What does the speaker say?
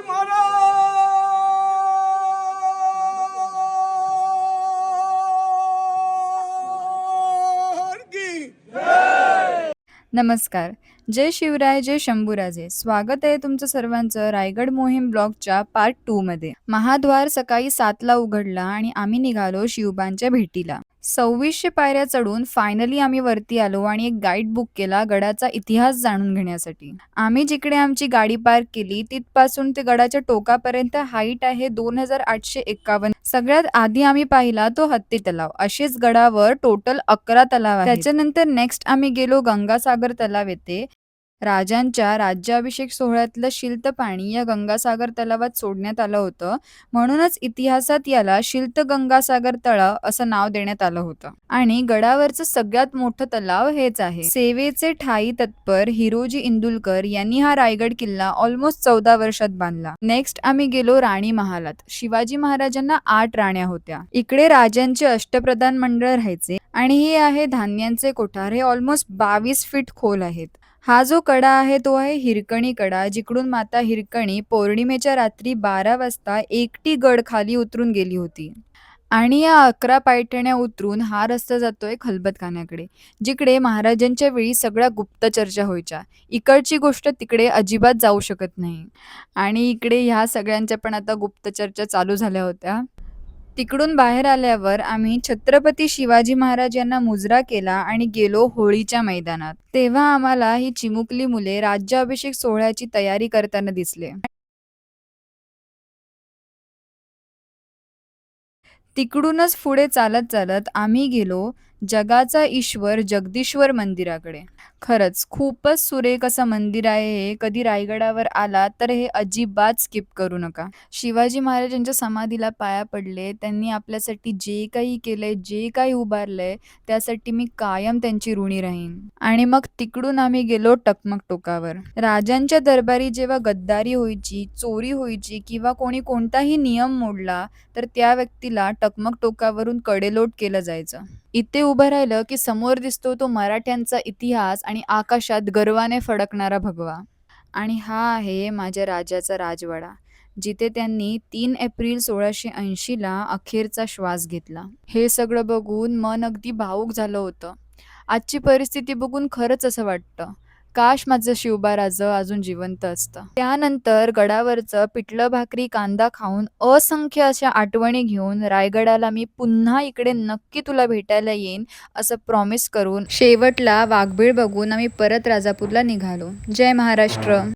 महाराज की नमस्कार. जय शिवराय, जय शंभूराजे. स्वागत आहे तुमचं सर्वांचं रायगड मोहीम ब्लॉगच्या पार्ट 2 मध्ये. महाद्वार सकाळी 7ला उघडला आणि आम्ही निघालो शिवबांच्या भेटीला. 2600 पायऱ्या चढून फायनली आम्ही वरती आलो आणि एक गाईड बुक केला गडाचा इतिहास जाणून घेण्यासाठी. आम्ही जिकडे आमची गाडी पार्क केली तिथपासून ते गडाच्या टोकापर्यंत हाईट आहे 2851. सगळ्यात आधी आम्ही पाहिला तो हत्ती तलाव. असेच गडावर टोटल 11 तलाव आहेत. त्याच्यानंतर नेक्स्ट आम्ही गेलो गंगासागर तलाव येथे. राजांच्या राज्याभिषेक सोहळ्यातलं शिल्त पाणी या गंगासागर तलावात सोडण्यात आलं होतं, म्हणूनच इतिहासात याला शिल्त गंगासागर तलाव असं नाव देण्यात आलं होतं. आणि गडावरचं सगळ्यात मोठं तलाव हेच आहे. सेवेचे ठाई तत्पर हिरोजी इंदुलकर यांनी हा रायगड किल्ला ऑलमोस्ट 14 वर्षात बांधला. नेक्स्ट आम्ही गेलो राणी महालात. शिवाजी महाराजांना 8 राण्या होत्या. इकडे राजांचे अष्टप्रधान मंडळ राहायचे आणि हे आहे धान्यांचे कोठार. हे ऑलमोस्ट 22 फीट खोल आहेत. हा जो कडा आहे तो आहे हिरकणी कडा, जिकडून माता हिरकणी पौर्णिमेच्या रात्री 12 वाजता एकटी गड खाली उतरून गेली होती. आणि या 11 पायथ्याण्या उतरून हा रस्ता जातोय खलबतखान्याकडे, जिकडे महाराजांच्या वेळी सगळ्या गुप्त चर्चा व्हायच्या. इकडची गोष्ट तिकडे अजिबात जाऊ शकत नाही. आणि इकडे ह्या सगळ्यांच्या पण आता गुप्त चर्चा चालू झाल्या होत्या. तिकडून बाहेर आल्यावर आम्ही छत्रपती शिवाजी महाराज यांना मुजरा केला आणि गेलो होळीच्या मैदानात. तेव्हा आम्हाला ही चिमुकली मुले राज्याभिषेक सोहळ्याची तयारी करताना दिसले. तिकडूनच पुढे चालत चालत आम्ही गेलो जगाचा ईश्वर जगदीश्वर मंदिराकडे. खरंच खूपच सुरेख असं मंदिर आहे हे. कधी रायगडावर आला तर हे अजिबात स्किप करू नका. शिवाजी महाराजांच्या समाधीला पाया पडले. त्यांनी आपल्यासाठी जे काही केलंय, जे काही उभारलंय, त्यासाठी मी कायम त्यांची ऋणी राहीन. आणि मग तिकडून आम्ही गेलो टकमक टोकावर. राजांच्या दरबारी जेव्हा गद्दारी व्हायची, चोरी व्हायची किंवा कोणी कोणताही नियम मोडला तर त्या व्यक्तीला टकमक टोकावरून कडेलोट केलं जायचं. इथे उभं राहिलं की समोर दिसतो तो मराठ्यांचा इतिहास आणि आकाशात गर्वाने फडकणारा भगवा. आणि हा आहे माझ्या राजाचा राजवाडा, जिथे त्यांनी 3 एप्रिल 1680ला अखेरचा श्वास घेतला. हे सगळं बघून मन अगदी भावूक झालं होतं. आजची परिस्थिती बघून खरंच असं वाटतं, काश माझं शिवबा राजं अजून जिवंत असतं. त्यानंतर गडावरचं पिठलं भाकरी कांदा खाऊन असंख्य अशा आठवणी घेऊन रायगडाला मी पुन्हा इकडे नक्की तुला भेटायला येईन असं प्रॉमिस करून शेवटला वाघबीळ बघून आम्ही परत राजापूरला निघालो. जय महाराष्ट्र.